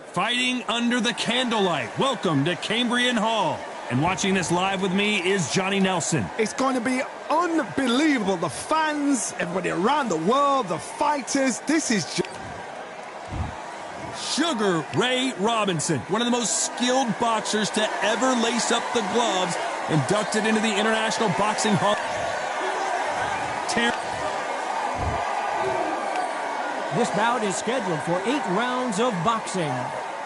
Fighting under the candlelight. Welcome to Cambrian Hall. And watching this live with me is Johnny Nelson. It's going to be unbelievable. The fans, everybody around the world, the fighters. This is just... Sugar Ray Robinson, one of the most skilled boxers to ever lace up the gloves, inducted into the International Boxing Hall. This bout is scheduled for 8 rounds of boxing.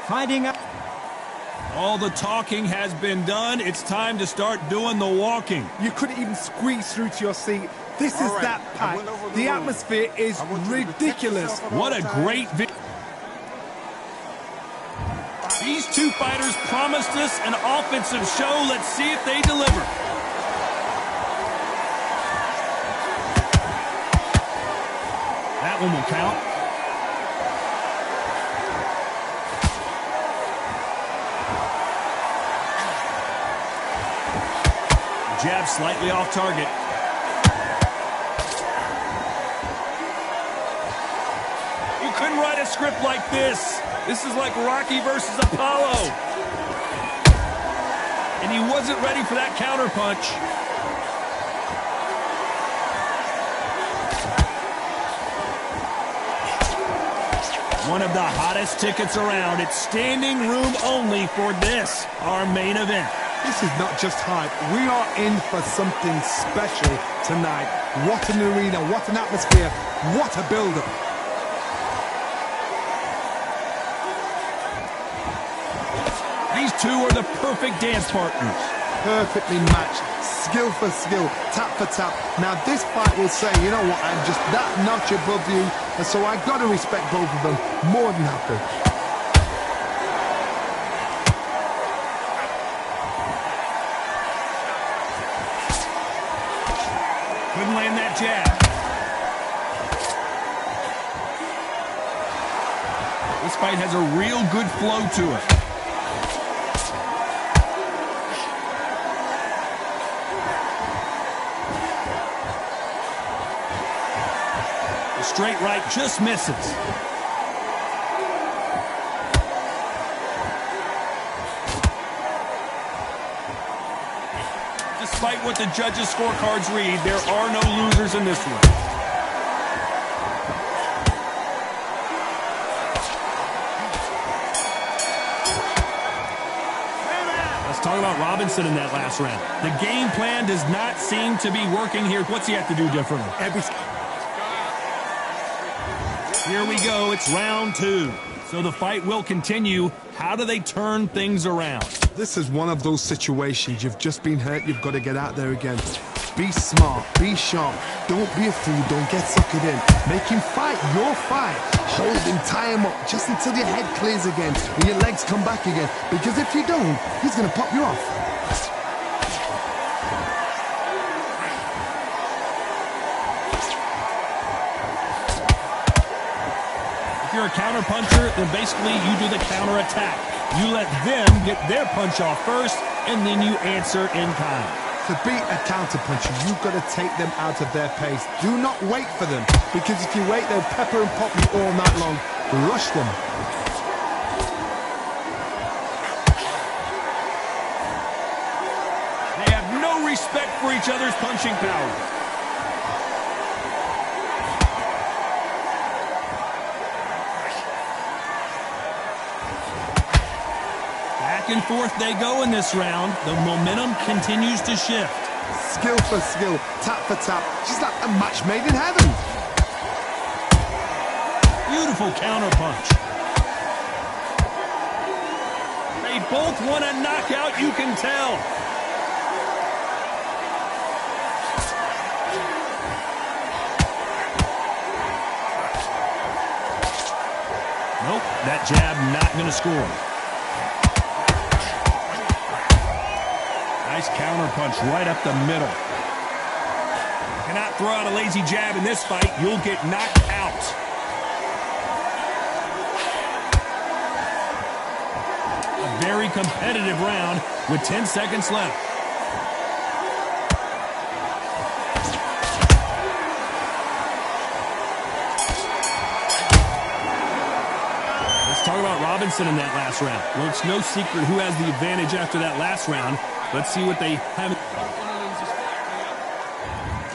Fighting up. All the talking has been done. It's time to start doing the walking. You couldn't even squeeze through to your seat. This is that packed. The atmosphere is ridiculous. What a great video. These two fighters promised us an offensive show. Let's see if they deliver. That one will count. Jab slightly off target. You couldn't write a script like this. This is like Rocky versus Apollo. And he wasn't ready for that counterpunch. One of the hottest tickets around. It's standing room only for this, our main event. This is not just hype. We are in for something special tonight. What an arena, what an atmosphere, what a build-up. These two are the perfect dance partners. Perfectly matched, skill for skill, tap for tap. Now this fight will say, you know what, I'm just that notch above you, and so I've got to respect both of them. More than happy. Couldn't land that jab. This fight has a real good flow to it. The straight right just misses. Despite what the judges' scorecards read, there are no losers in this one. Let's talk about Robinson in that last round. The game plan does not seem to be working here. What's he have to do differently? Here we go. It's round 2. So the fight will continue. How do they turn things around? This is one of those situations. You've just been hurt. You've got to get out there again. Be smart. Be sharp. Don't be a fool. Don't get suckered in. Make him fight your fight. Hold him. Tie him up just until your head clears again and your legs come back again. Because if you don't, he's going to pop you off. You're a counter puncher, then basically you do the counter attack. You let them get their punch off first, and then you answer in kind. To beat a counter puncher, you've got to take them out of their pace. Do not wait for them, because if you wait, they'll pepper and pop you all night long. Rush them. They have no respect for each other's punching power. Back and forth they go in this round. The momentum continues to shift. Skill for skill, tap for tap. Just like a match made in heaven. Beautiful counter punch. They both want a knockout, you can tell. Nope, that jab not going to score. Nice counter punch right up the middle. Cannot throw out a lazy jab in this fight. You'll get knocked out. A very competitive round with 10 seconds left. talk about Robinson in that last round. Well, it's no secret who has the advantage after that last round. Let's see what they have.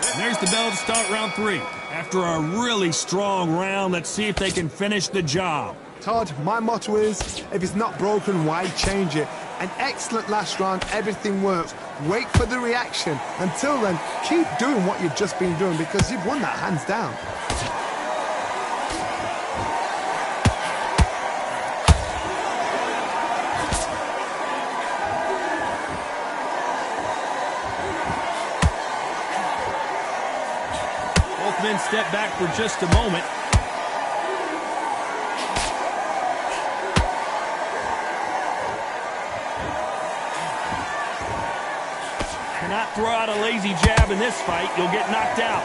And there's the bell to start round 3. After a really strong round, let's see if they can finish the job. Todd, my motto is, if it's not broken, why change it? An excellent last round, everything works. Wait for the reaction. Until then, keep doing what you've just been doing because you've won that hands down. Both men step back for just a moment. Cannot throw out a lazy jab in this fight. You'll get knocked out.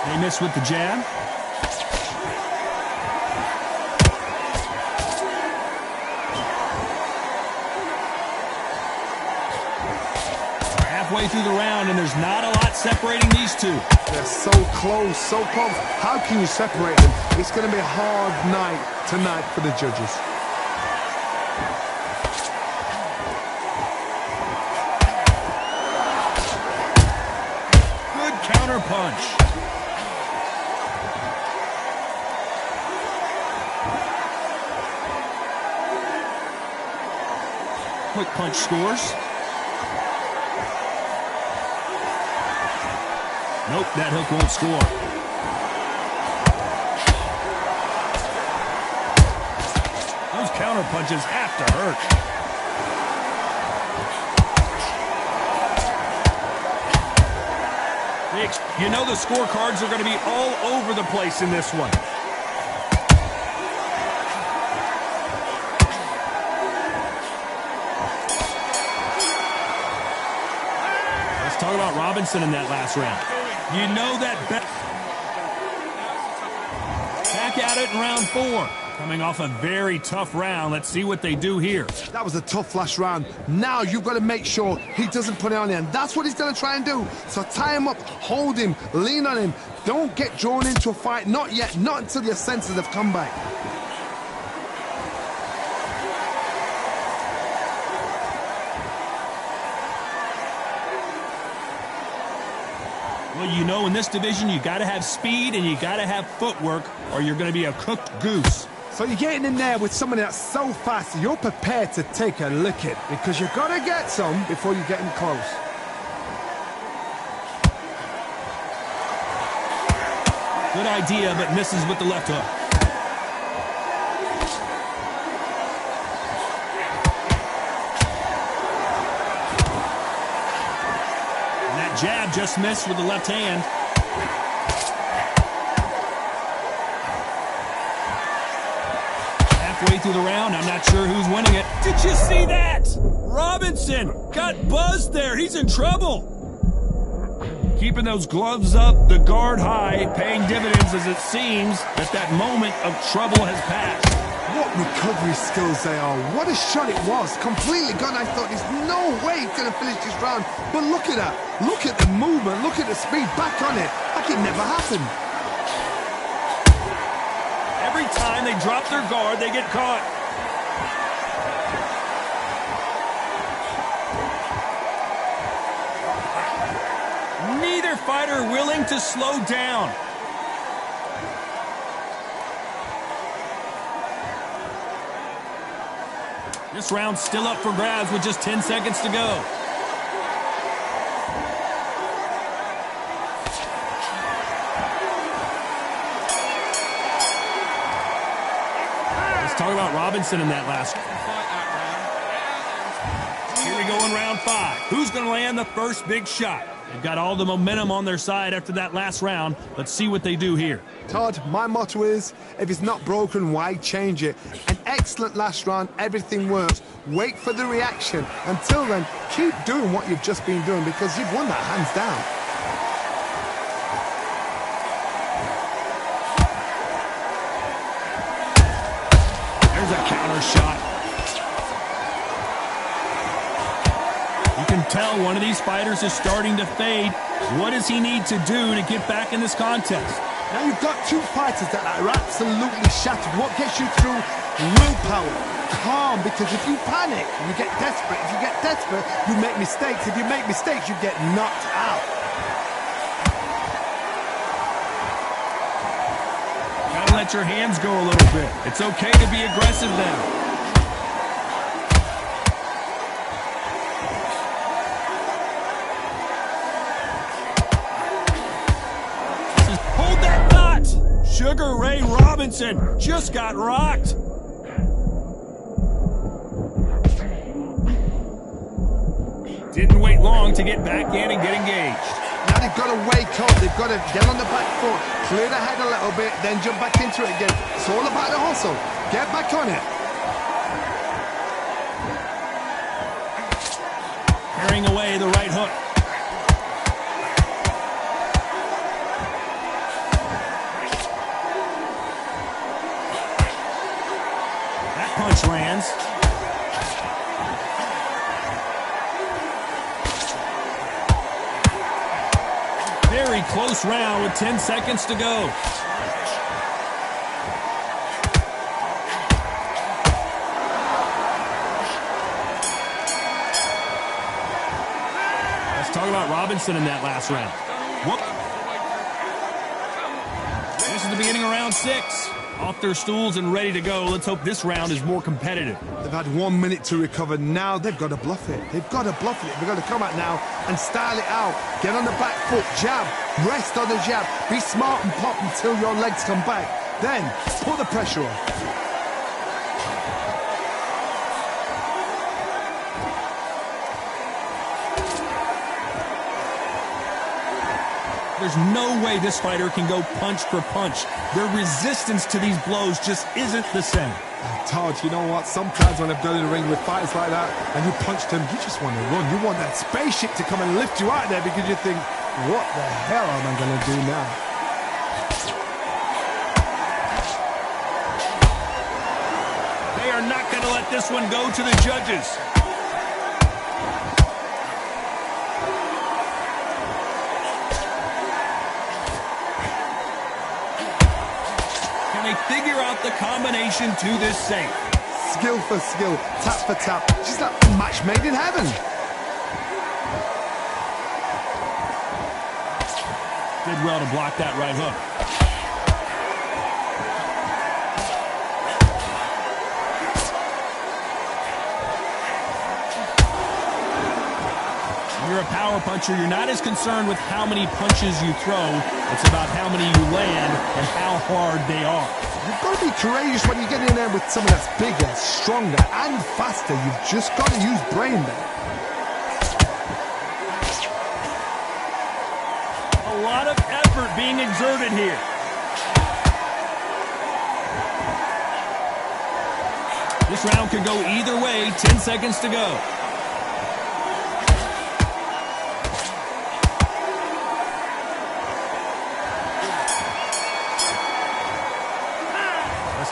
They miss with the jab. Halfway through the round, and there's not a lot separating these two. They're so close, so close. How can you separate them? It's going to be a hard night tonight for the judges. Counter punch. Quick punch scores. Nope, that hook won't score. Those counter punches have to hurt. You know the scorecards are going to be all over the place in this one. Let's talk about Robinson in that last round. You know that back at it in round 4. Coming off a very tough round. Let's see what they do here. That was a tough last round. Now you've got to make sure he doesn't put it on you, and that's what he's going to try and do. So tie him up, hold him, lean on him. Don't get drawn into a fight. Not yet. Not until your senses have come back. Well, you know, in this division, you got to have speed and you got to have footwork, or you're going to be a cooked goose. So you're getting in there with somebody that's so fast, you're prepared to take a licking because you've got to get some before you get in close. Good idea, but misses with the left hook. And that jab just missed with the left hand. Halfway through the round, I'm not sure who's winning it. Did you see that? Robinson got buzzed there. He's in trouble. Keeping those gloves up, the guard high, paying dividends as it seems that moment of trouble has passed. What recovery skills they are. What a shot it was. Completely gone. I thought there's no way he's going to finish this round. But look at that. Look at the movement. Look at the speed. Back on it. Like it never happened. Every time they drop their guard, they get caught. Neither fighter willing to slow down. This round's still up for grabs with just 10 seconds to go. Let's talk about Robinson in that last one. Here we go in round 5. Who's going to land the first big shot? They've got all the momentum on their side after that last round. Let's see what they do here. Todd, my motto is, if it's not broken, why change it? An excellent last round, everything works. Wait for the reaction. Until then, keep doing what you've just been doing because you've won that hands down. There's a counter shot. You can tell one of these fighters is starting to fade. What does he need to do to get back in this contest? Now you've got two fighters that are absolutely shattered. What gets you through? Willpower. Calm, because if you panic, you get desperate. If you get desperate, you make mistakes. If you make mistakes, you get knocked out. Gotta let your hands go a little bit. It's okay to be aggressive now. Hold that thought! Sugar Ray Robinson just got rocked. Didn't wait long to get back in and get engaged. Now they've got to wake up. They've got to get on the back foot, clear the head a little bit, then jump back into it again. It's all about the hustle. Get back on it. Carrying away the right hook. That punch lands. Very close round with 10 seconds to go. Let's talk about Robinson in that last round. Whoop. This is the beginning of round 6. Off their stools and ready to go. Let's hope this round is more competitive. They've had 1 minute to recover. Now they've got to bluff it. They've got to bluff it. They've got to come out now and style it out. Get on the back foot, jab, rest on the jab. Be smart and pop until your legs come back. Then put the pressure on. There's no way this fighter can go punch for punch. Their resistance to these blows just isn't the same. Todd, you know what? Sometimes when I've gone in the ring with fighters like that and you punch them, you just want to run. You want that spaceship to come and lift you out there because you think, what the hell am I going to do now? They are not going to let this one go to the judges. Figure out the combination to this safe. Skill for skill, tap for tap. Just like a match made in heaven. Did well to block that right hook. You're a power puncher. You're not as concerned with how many punches you throw. It's about how many you land and how hard they are. You've got to be courageous when you get in there with someone that's bigger, stronger, and faster. You've just got to use brain there. A lot of effort being exerted here. This round could go either way. 10 seconds to go.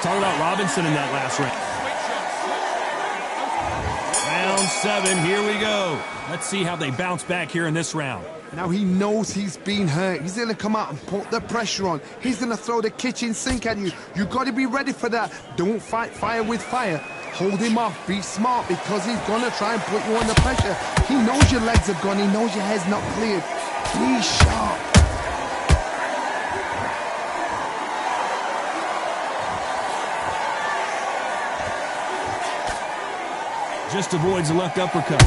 Talk about Robinson in that last round. Round 7, here we go. Let's see how they bounce back here in this round. Now he knows he's been hurt. He's going to come out and put the pressure on. He's going to throw the kitchen sink at you. You've got to be ready for that. Don't fight fire with fire. Hold him off. Be smart because he's going to try and put you under pressure. He knows your legs are gone. He knows your head's not cleared. Be sharp. Just avoids the left uppercut.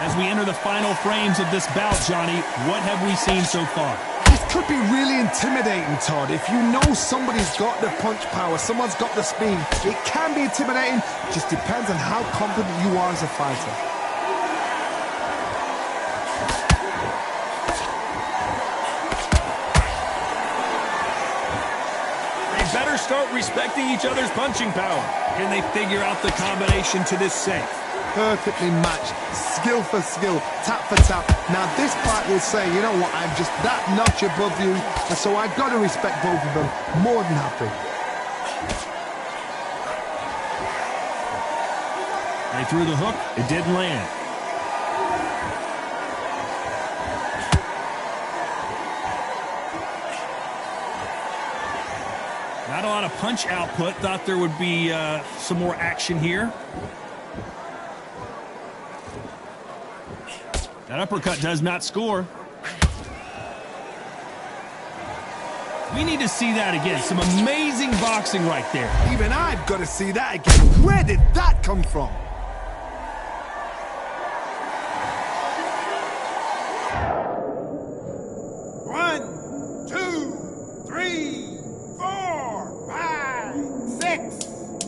As we enter the final frames of this bout, Johnny, what have we seen so far? This could be really intimidating, Todd. If you know somebody's got the punch power, someone's got the speed, it can be intimidating. It just depends on how confident you are as a fighter. Start respecting each other's punching power. Can they figure out the combination to this safe? Perfectly matched, skill for skill, tap for tap. Now this fight will say, you know what, I'm just that notch above you, and so I've got to respect both of them. More than happy. They threw the hook, it didn't land. punch output. Thought there would be some more action here. That uppercut does not score. We need to see that again. Some amazing boxing right there. Even I've got to see that again. Where did that come from? One, two, three, 4, 5, 6,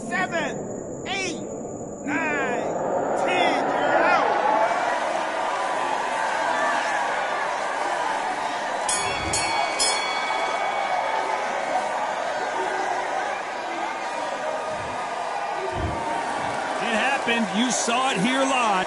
7, 8, 9, 10. You're out. It happened. You saw it here live.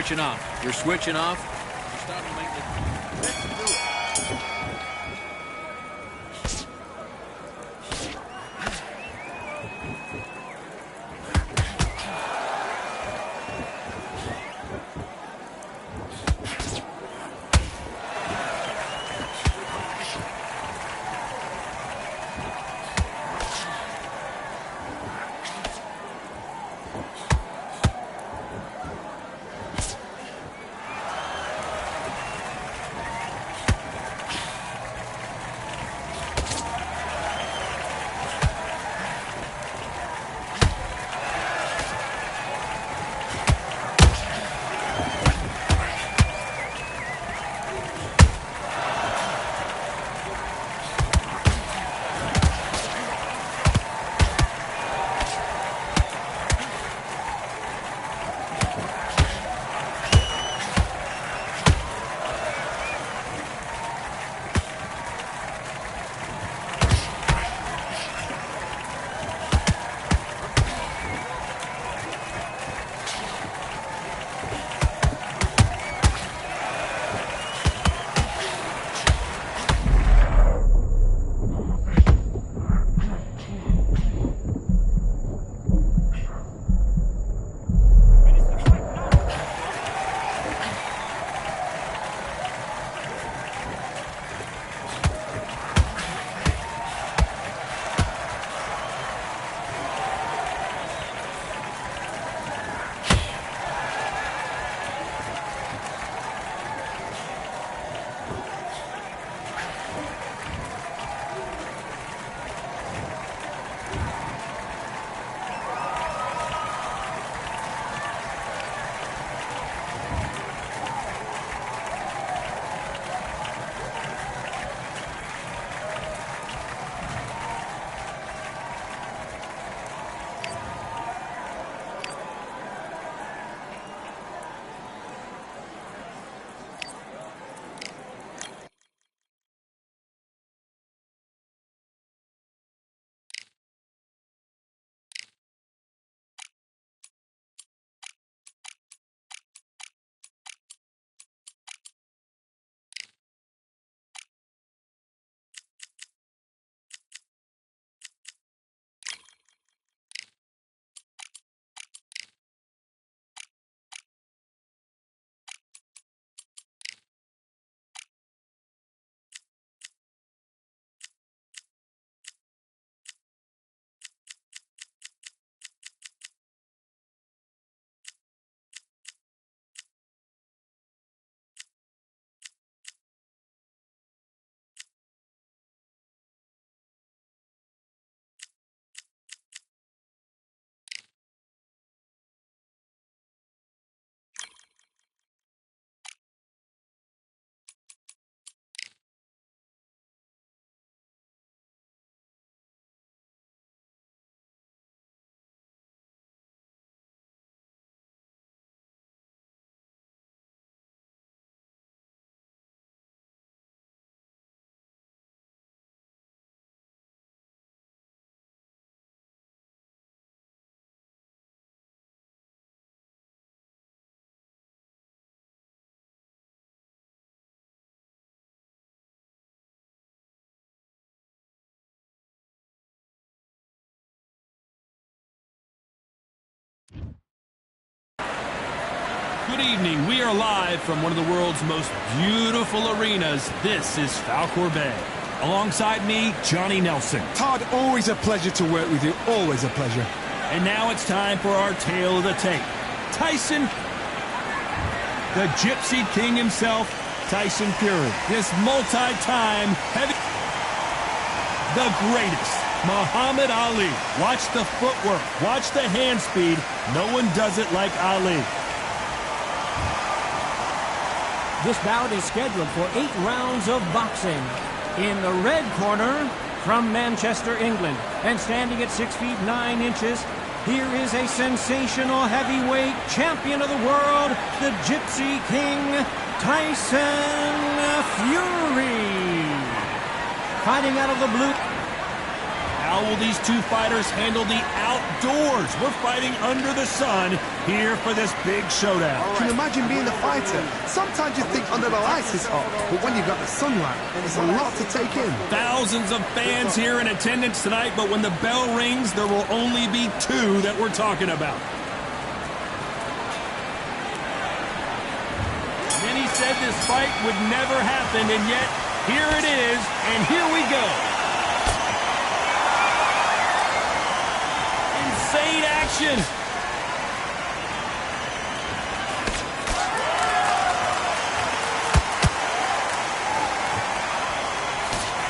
switching off. You're switching off. You're starting to make the... Let's do it. Good evening. We are live from one of the world's most beautiful arenas. This is Falcor Bay. Alongside me, Johnny Nelson. Todd, always a pleasure to work with you. Always a pleasure. And now it's time for our tale of the tape. Tyson, the Gypsy King himself, Tyson Fury. This multi-time heavy... The greatest, Muhammad Ali. Watch the footwork. Watch the hand speed. No one does it like Ali. This bout is scheduled for 8 rounds of boxing. In the red corner, from Manchester, England, and standing at 6 feet 9 inches, here is a sensational heavyweight champion of the world, the Gypsy King, Tyson Fury. Fighting out of the blue. How will these two fighters handle the outdoors. We're fighting under the sun here for this big showdown. Can you imagine being the fighter? Sometimes you think under the lights is hot, but when you've got the sunlight, it's a lot to take in. Thousands of fans here in attendance tonight, but when the bell rings, there will only be two that we're talking about. Many said this fight would never happen, and yet here it is, and here we go. Insane action.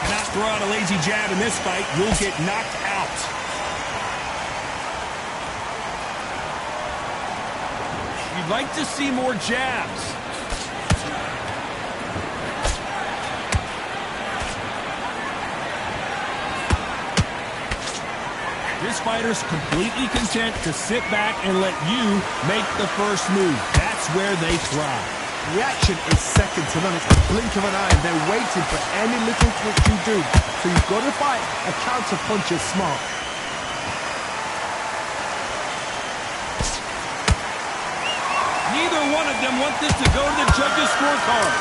Cannot throw out a lazy jab in this fight. You'll get knocked out. You'd like to see more jabs. This fighter's completely content to sit back and let you make the first move. That's where they thrive. Reaction is second to none. It's a blink of an eye, and they're waiting for any little twitch you do. So you've got to fight a counter punch is smart. Neither one of them want this to go to the judges' scorecards.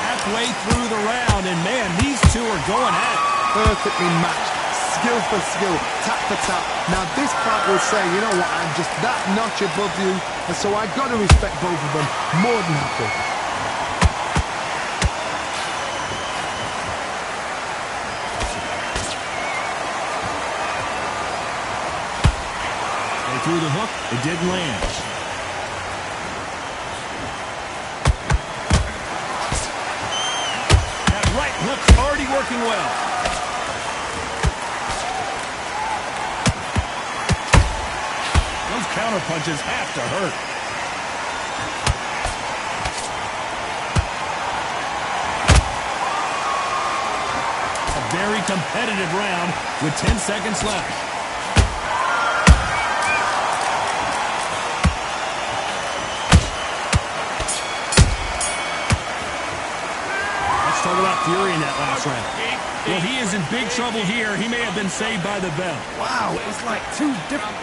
Halfway through the round, and man, these two are going at it. Perfectly matched. Skill for skill, tap for tap. Now this fight will say, you know what, I'm just that notch above you, and so I got to respect both of them more than happy. They threw the hook, it didn't land. That right hook's already working well. Counter punches have to hurt. A very competitive round with 10 seconds left. Let's talk about Fury in that last round. Well, he is in big trouble here. He may have been saved by the bell. Wow, it's like two different...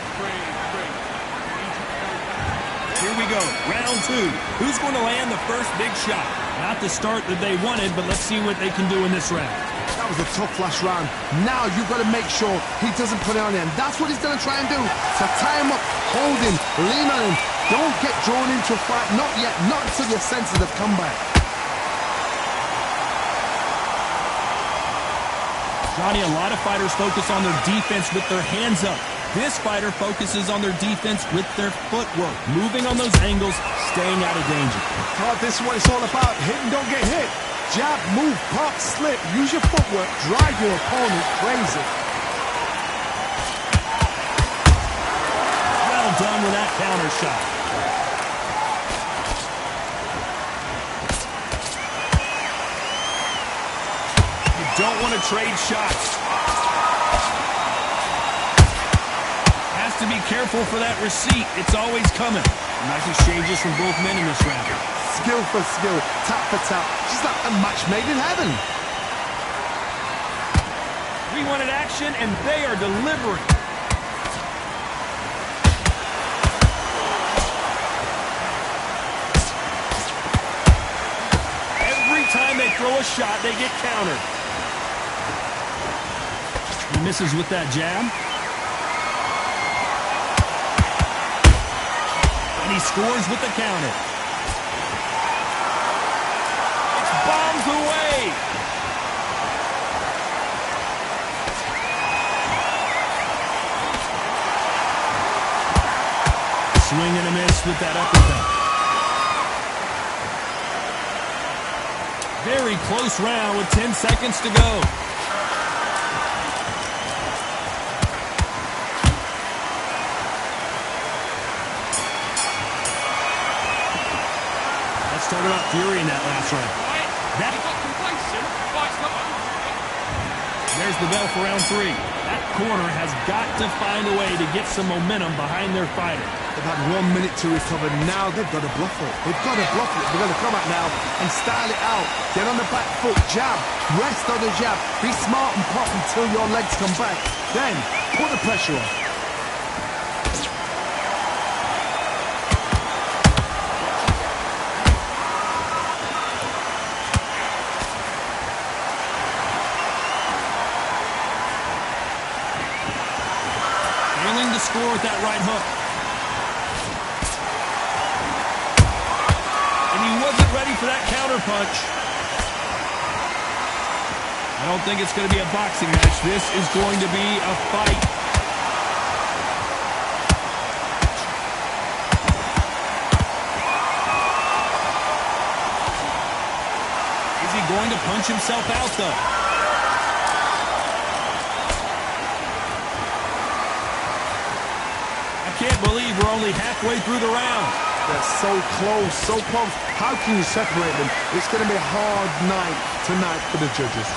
Here we go, round two. Who's going to land the first big shot? Not the start that they wanted, but let's see what they can do in this round. That was a tough last round. Now you've got to make sure he doesn't put it on him. That's what he's going to try and do. So tie him up, hold him, lean on him. Don't get drawn into a fight. Not yet. Not until your senses have come back. Johnny, a lot of fighters focus on their defense with their hands up. This fighter focuses on their defense with their footwork, moving on those angles, staying out of danger. God, this is what it's all about. Hit and don't get hit. Jab, move, pop, slip. Use your footwork. Drive your opponent crazy. Well done with that counter shot. You don't want to trade shots. To be careful for that receipt. It's always coming. Nice exchanges from both men in this round. Skill for skill, tap for tap. Just like a match made in heaven. We wanted action, and they are delivering. Every time they throw a shot, they get countered. He misses with that jab. And he scores with the counter. It's bombs away. Swing and a miss with that uppercut. Very close round with 10 seconds to go. Talk about Fury in that last round. There's the bell for round three. That corner has got to find a way to get some momentum behind their fighter. They've had 1 minute to recover. Now they've got to bluff it. They've got to bluff it. They've got to come out now and style it out. Get on the back foot, jab, rest on the jab. Be smart and pop until your legs come back. Then put the pressure on. score with that right hook. And he wasn't ready for that counter punch. I don't think it's going to be a boxing match. This is going to be a fight. Is he going to punch himself out, though? I can't believe we're only halfway through the round. They're so close, so close. How can you separate them? It's going to be a hard night tonight for the judges.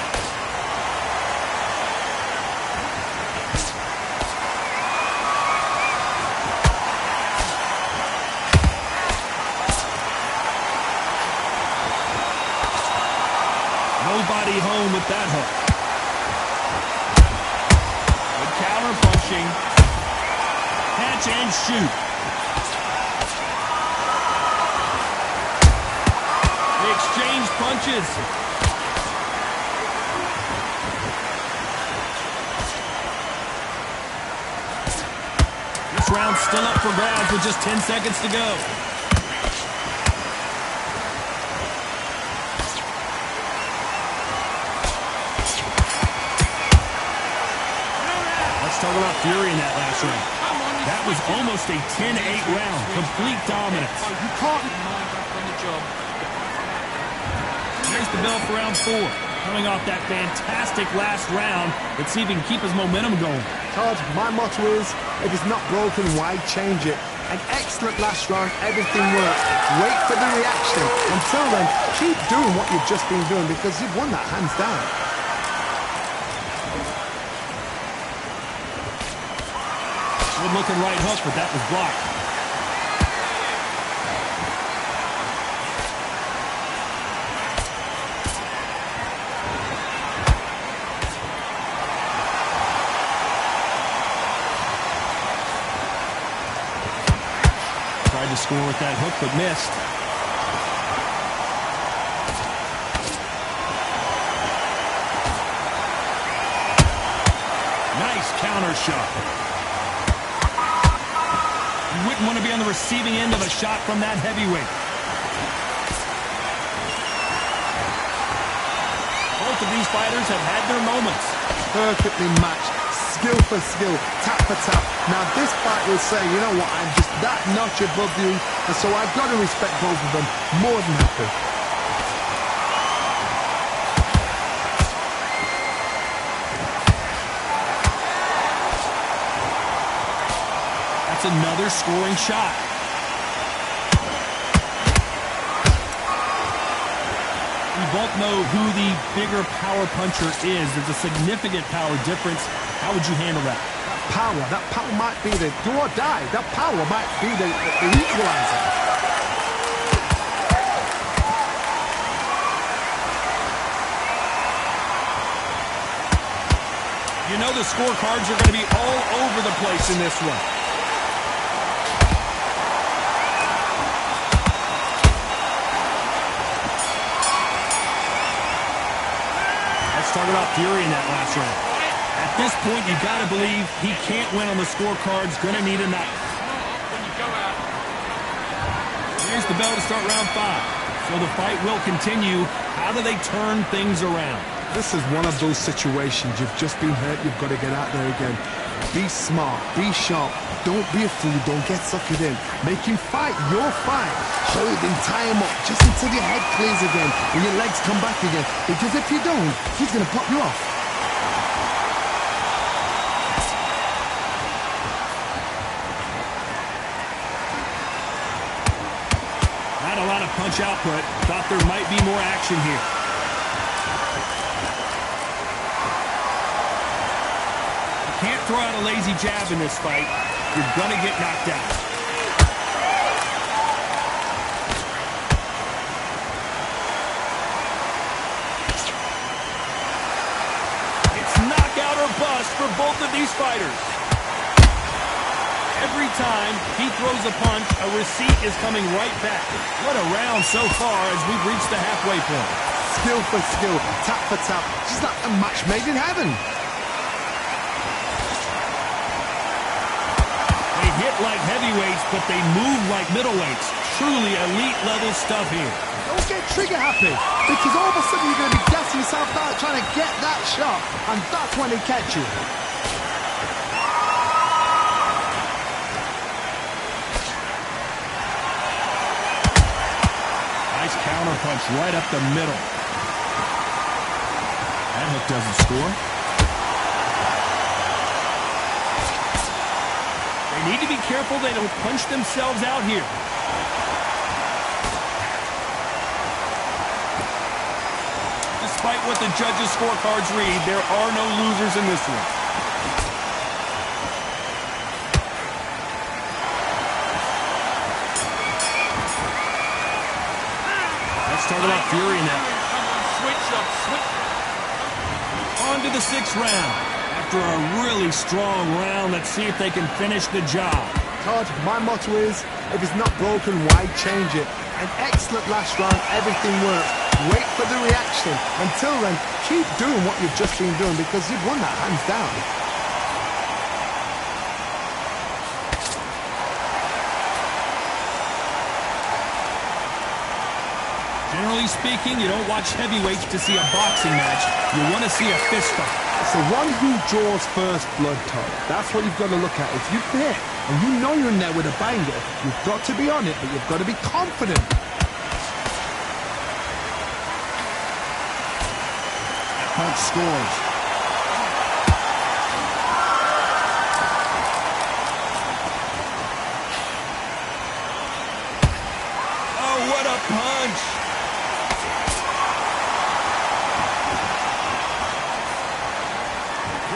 Nobody home with that hook. Good counter punching. Catch and shoot. They exchange punches. This round's still up for grabs with just 10 seconds to go. Let's talk about fury in that last round. That was almost a 10-8 round. Complete dominance. You can't mind up on the job. Here's the bell for round 4. Coming off that fantastic last round. Let's see if he can keep his momentum going. Todd, my motto is, if it's not broken, why change it? An excellent last round, everything worked. Wait for the reaction. Until then, keep doing what you've just been doing because you've won that hands down. Good looking right hook, but that was blocked. Tried to score with that hook, but missed. Nice counter shot. You wouldn't want to be on the receiving end of a shot from that heavyweight. Both of these fighters have had their moments. Perfectly matched, skill for skill, tap for tap. Now this fight will say, you know what, I'm just that notch above you, and so I've got to respect both of them more than happy. That's another scoring shot. We both know who the bigger power puncher is. There's a significant power difference. How would you handle that? That power might be the do or die. That power might be the equalizer. You know the scorecards are going to be all over the place in this one. Talk about fury in that last round. At this point, you got to believe he can't win on the scorecards. Going to need a night. Here's the bell to start round 5. So the fight will continue. How do they turn things around? This is one of those situations. You've just been hurt. You've got to get out there again. Be smart. Be sharp. Don't be a fool. Don't get suckered in. Make him fight your fight. Hold him, tie him up, just until your head clears again and your legs come back again. Because if you don't, he's going to pop you off. Not a lot of punch output. Thought there might be more action here. You can't throw out a lazy jab in this fight. You're going to get knocked out. Bust for both of these fighters. Every time he throws a punch, a receipt is coming right back. What a round so far as we've reached the halfway point. Skill for skill, tap for tap, just like a match made in heaven. hit like heavyweights, but they move like middleweights. Truly elite level stuff here. Don't get trigger happy, because all of a sudden you're going to be gassing yourself out trying to get that shot, and that's when they catch you. Nice counter punch right up the middle. That hook doesn't score. They need to be careful they don't punch themselves out here. Despite what the judges' scorecards read, there are no losers in this one. Let's talk about Fury now. Switch up, switch. On to the 6th round. After a really strong round, let's see if they can finish the job. Todd, my motto is, if it's not broken, why change it? An excellent last round, everything works. Wait for the reaction. Until then, keep doing what you've just been doing, because you've won that hands down. Generally speaking, you don't watch heavyweights to see a boxing match. You want to see a fist fight. It's the one who draws first blood, Todd. That's what you've got to look at. If you're there and you know you're in there with a banger, you've got to be on it, but you've got to be confident. That punch scores. Oh, what a punch!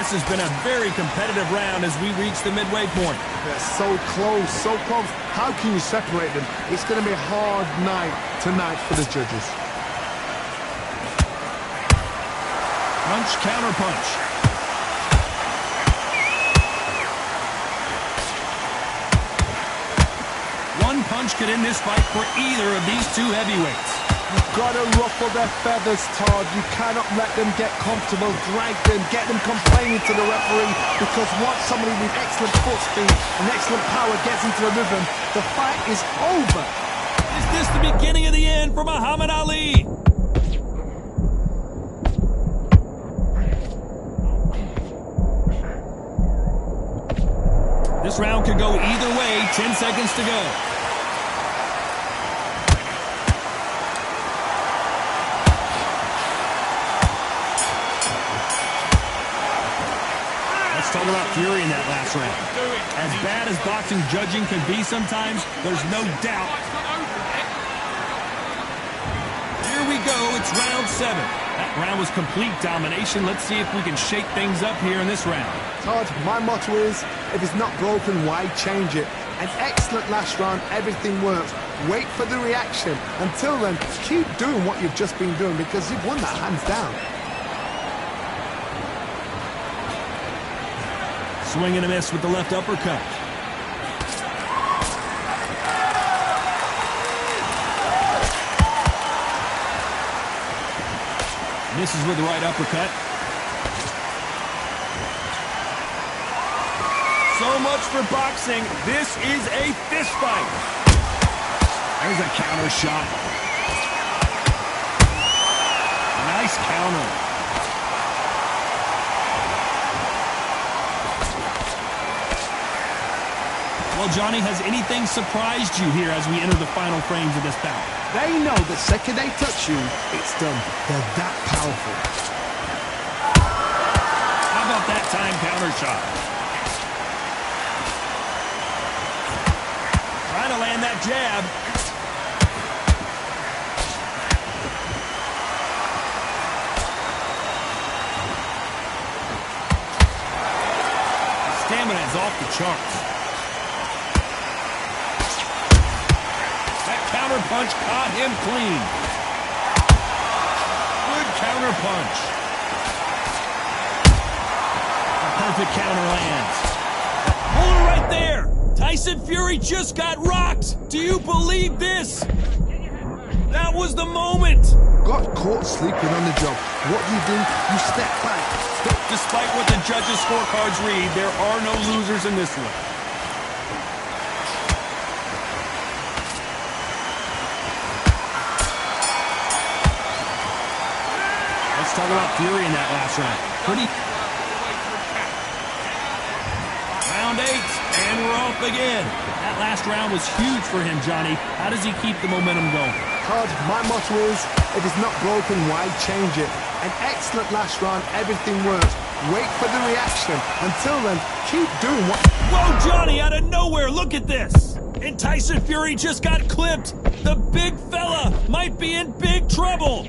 This has been a very competitive round as we reach the midway point. They're so close, so close. How can you separate them? It's going to be a hard night tonight for the judges. Punch, counter punch. One punch could end this fight for either of these two heavyweights. You've got to ruffle their feathers, Todd. You cannot let them get comfortable, drag them, get them complaining to the referee, because once somebody with excellent foot speed and excellent power gets into the rhythm, the fight is over. Is this the beginning of the end for Muhammad Ali? This round could go either way. 10 seconds to go. Talk about Fury in that last round. As bad as boxing judging can be sometimes, there's no doubt. Here we go, it's round 7. That round was complete domination. Let's see if we can shake things up here in this round. Todd, my motto is, if it's not broken, why change it? An excellent last round, everything works. Wait for the reaction. Until then, keep doing what you've just been doing, because you've won that hands down. Swing and a miss with the left uppercut. Misses with the right uppercut. So much for boxing. This is a fist fight. There's a counter shot. Nice counter. Well, Johnny, has anything surprised you here as we enter the final frames of this bout? They know the second they touch you, it's done. They're that powerful. How about that time counter shot? Trying to land that jab. Stamina is off the charts. Counter punch caught him clean. Good counter punch. A perfect counter lands. Hold it right there. Tyson Fury just got rocked. Do you believe this? That was the moment. Got caught sleeping on the job. What do? You step back. Despite what the judges' scorecards read, there are no losers in this one. Talk about fury in that last round. Round 8, and we're off again. That last round was huge for him, Johnny. How does he keep the momentum going? Todd, my motto is, if it's not broken, why change it? An excellent last round, everything works. Wait for the reaction. Until then, keep doing what... Whoa, Johnny, out of nowhere, look at this! And Tyson Fury just got clipped! The big fella might be in big trouble!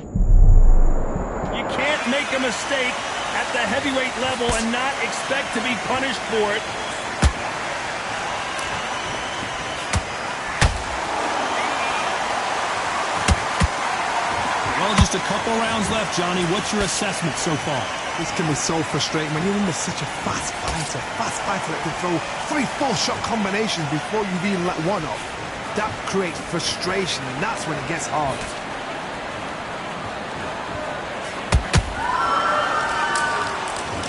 You can't make a mistake at the heavyweight level and not expect to be punished for it. Well, just a couple rounds left, Johnny. What's your assessment so far? This can be so frustrating when you're under such a fast fighter that can throw 3-4 shot combinations before you've even let one off. That creates frustration, and that's when it gets hard.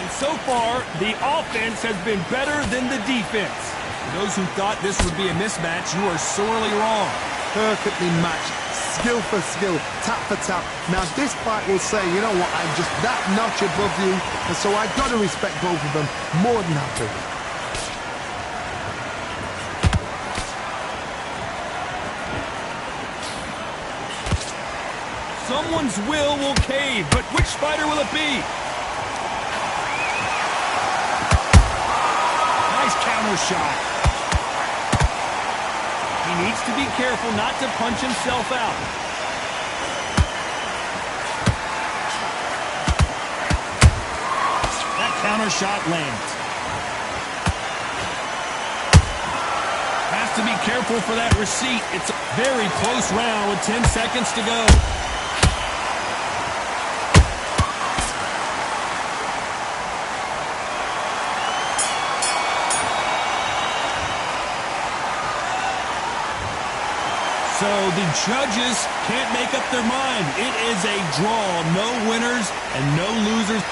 And so far, the offense has been better than the defense. For those who thought this would be a mismatch, you are sorely wrong. Perfectly matched. Skill for skill, tap for tap. Now this fight will say, you know what, I'm just that notch above you, and so I've got to respect both of them more than happy. Someone's will cave, but which fighter will it be? Nice counter shot. He needs to be careful not to punch himself out. That counter shot lands. Has to be careful for that receipt. It's a very close round with 10 seconds to go. So the judges can't make up their mind. It is a draw. No winners and no losers.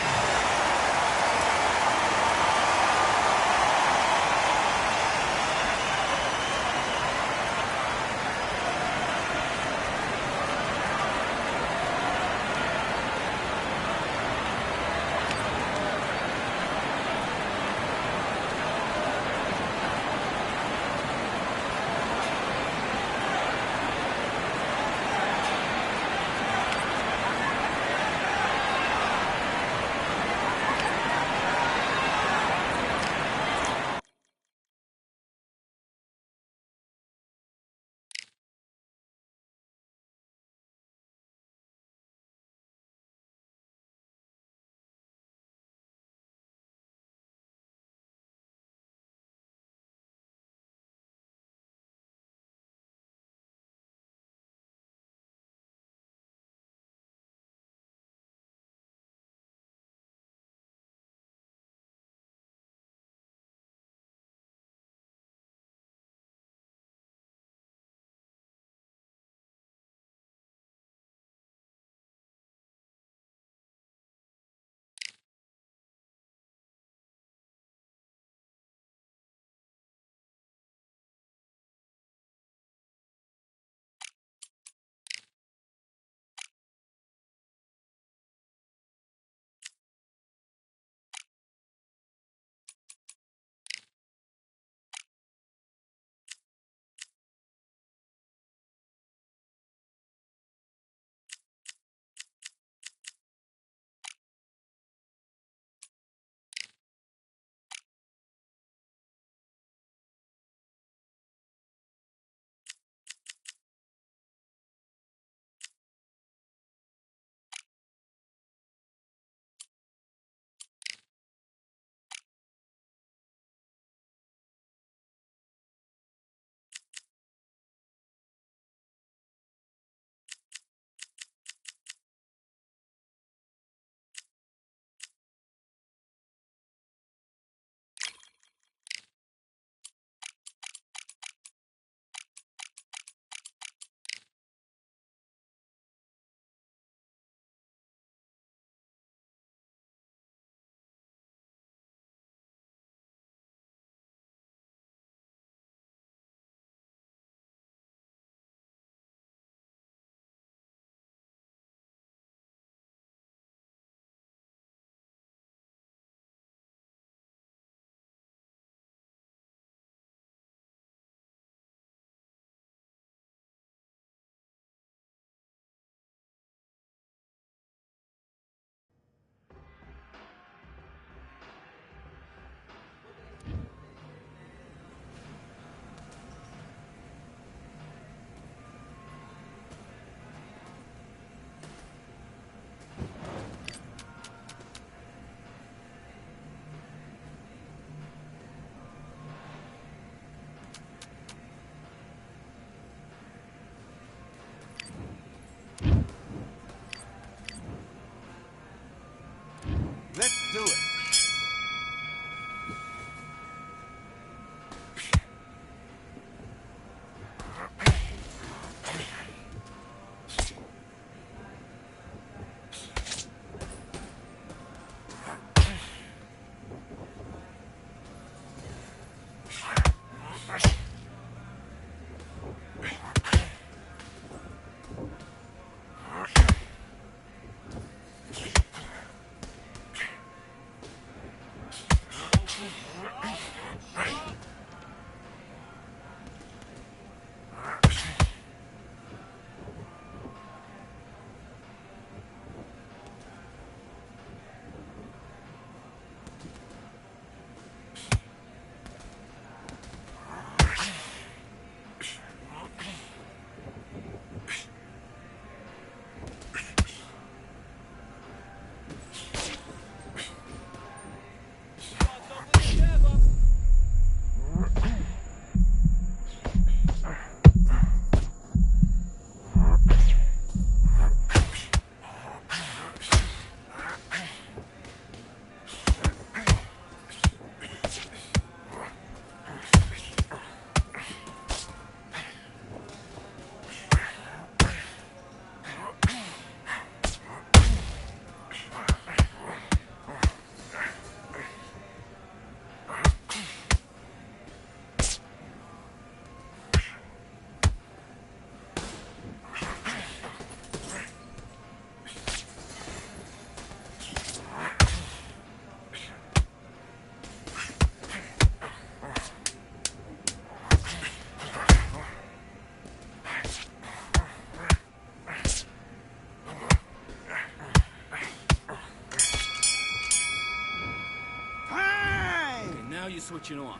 switching off.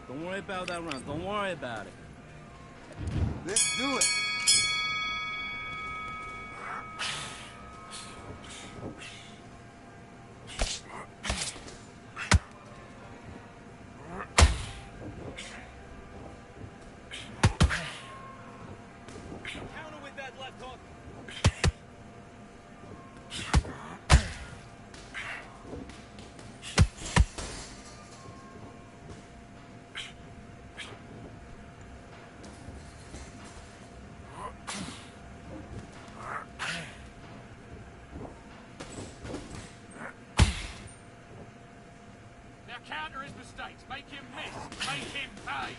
Don't worry about that round. Don't worry about it. Let's do it. Counter with that left hook. Now counter his mistakes. Make him miss. Make him pay.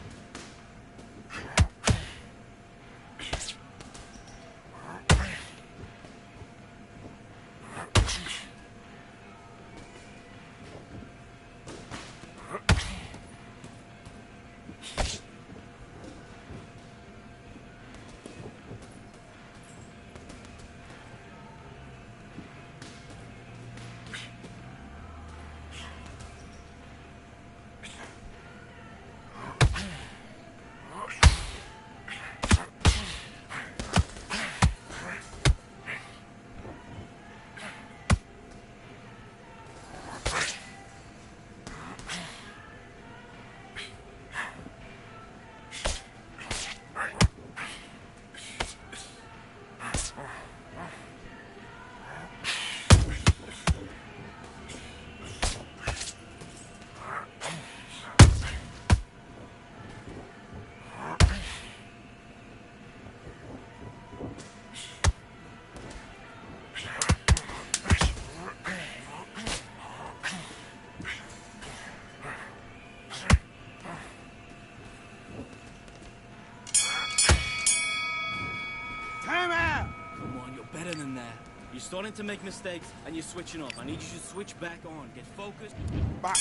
Better than that. You're starting to make mistakes and you're switching off. I need you to switch back on. Get focused. Box.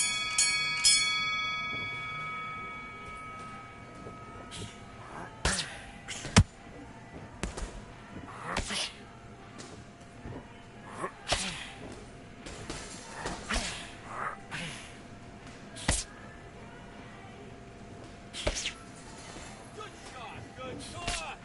Good shot. Good shot.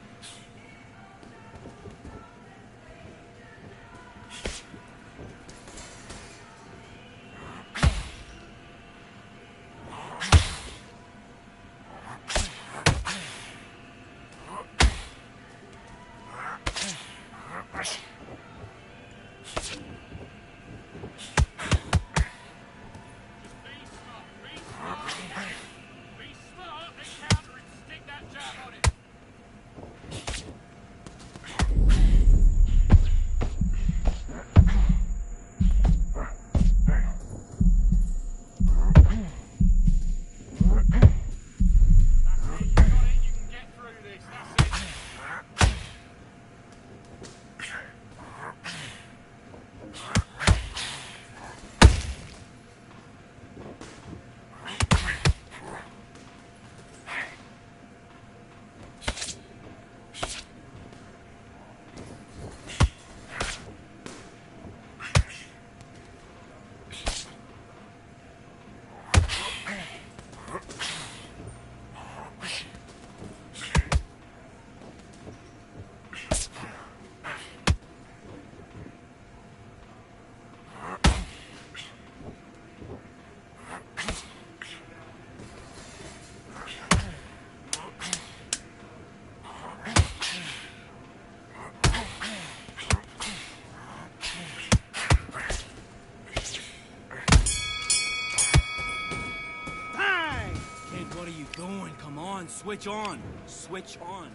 Come on, switch on. Switch on.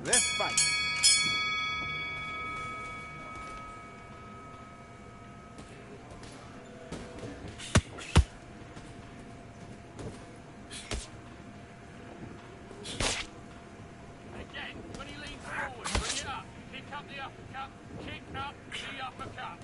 Let's fight. Again, when he leans forward, bring it up. Kick up the uppercut. Kick up the uppercut.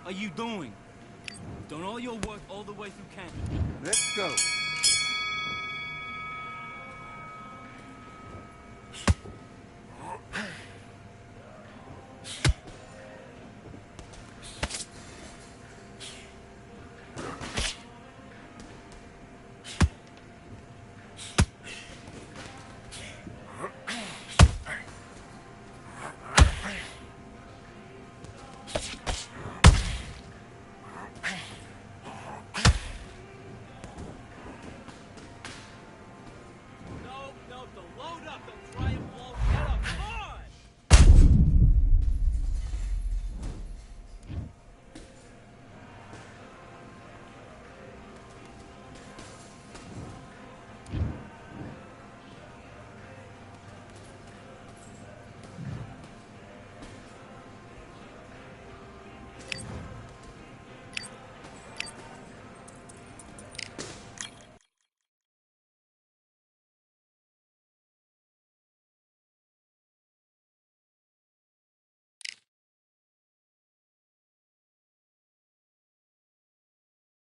are you doing? You've done all your work all the way through camp. Let's go.